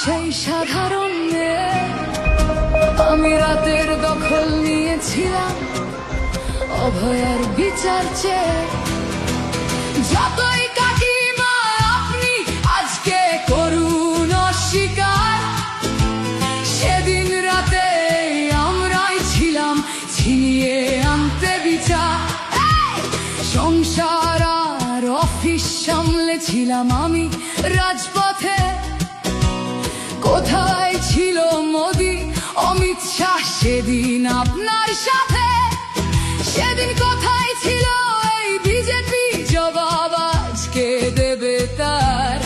সেই সাধারণ মেয়ে। আমি রাতের দখল নিয়েছিলাম অভয়ার বিচার চেয়ে। যতই কাকিমা আপনি আজকে করুন অস্বীকার, সেদিন রাতে আমরাই ছিলাম ছিনিয়ে আনতে বিচার। সংসার আর অফিস সামলেছিলাম আমি রাজপথে। কোথায় ছিল মোদি অমিত শাহ সেদিন আপনার সাথে? সেদিন কোথায় ছিল এই বিজেপি? জবাব আজকে দেবে তার।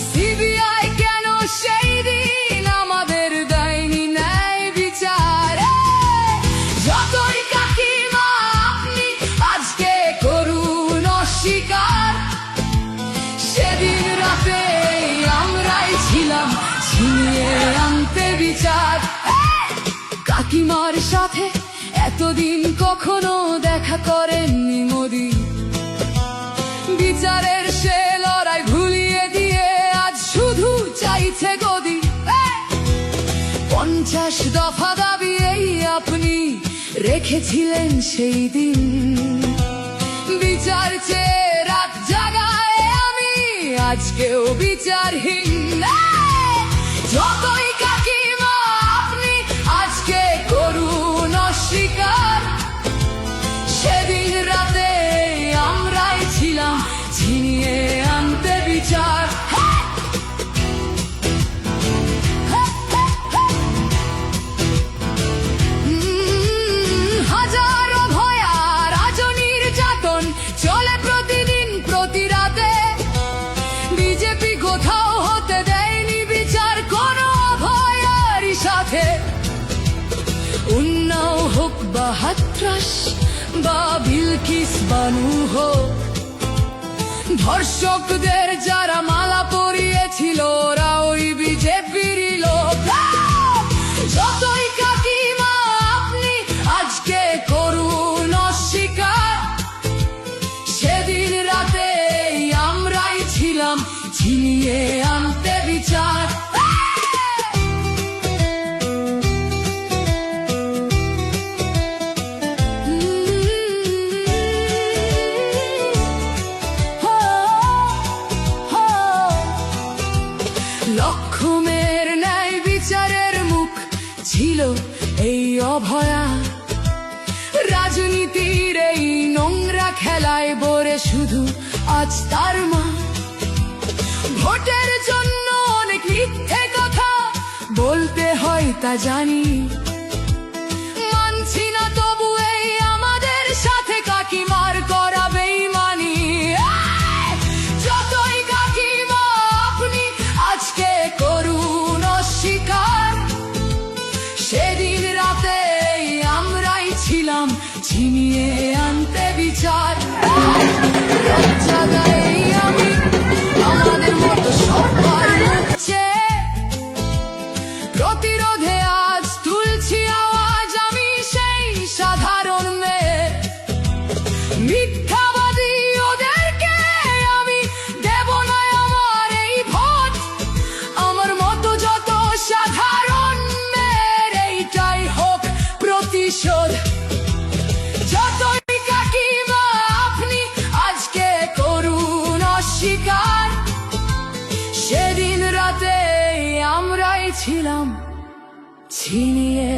সিবিআই কেন সেই দিন আমাদের দেয়নি ন্যায় বিচার? যতই কাকিমা আপনি আজকে করুন অস্বীকার, সেদিন রাতে আমরাই ছিলাম ছিনিয়ে আনতে বিচার। কাকিমার সাথে এতদিন কখনো দেখা করেননি মোদি। বিচারের সে লড়াই ভুলিয়ে দিয়ে আজ শুধু চাইছে গদি। 50 দফা দাবি এই আপনি রেখেছিলেন সেই দিন। বিচার চেয়ে রাত জাগায় আমি আজকেও বিচারহীন। যতই কাকিমা আপনি আজকে করুন অস্বীকার, সেদিন রাতে আমরাই ছিলাম ছিনিয়ে আনতে বিচার। হাজারো ভয়া রাজনীর যাতন চলে প্রতিদিন প্রতি রাতে। বিজেপি কোথাও হতে দেয়নি বিচার কোনো ভয়ারই সাথে। উন্নাও হোক বা হাতরাস বা বিলকিস বানু হোক, ধর্ষকদের যারা মালা পরিয়েছিল ওরা ওই বিজেপিরই লোক। যতই কাকিমা আপনি আজকে করুন অস্বীকার, সেদিন রাতে আমরাই ছিলাম ছিনিয়ে আনতে বিচার। লক্ষ্যমের ন্যায় বিচারের মুখ ছিল এই অভয়া। রাজনীতির এই নোংরা খেলায় বরে শুধু আজ তার মা। ভোটের জন্য অনেক মিথ্যে কথা বলতে হয় তা জানি, মানছি না তবু এই আমাদের সাথে কাকিমার করা বেইমানি। যতই কাকিমা আপনি আজকে করুন অস্বীকার, সেদিন রাতে আমরাই ছিলাম ছিনিয়ে আনতে বিচার। জায়গায় আমি আমাদের মতো সবার মুখছে প্রতিরোধে আজ তুলছি আওয়াজ আমি সেই সাধারণ মেয়ে। মিথ্যাবাদী ওদেরকে আমি দেব না আমার এই ভোট। আমার মতো যত সাধারণ মেয়ের এইটাই হোক প্রতিশোধ। যতই কাকিমা আপনি আজকে করুন অস্বীকার, সেদিন রাতে আমরাই ছিলাম ছিনিয়ে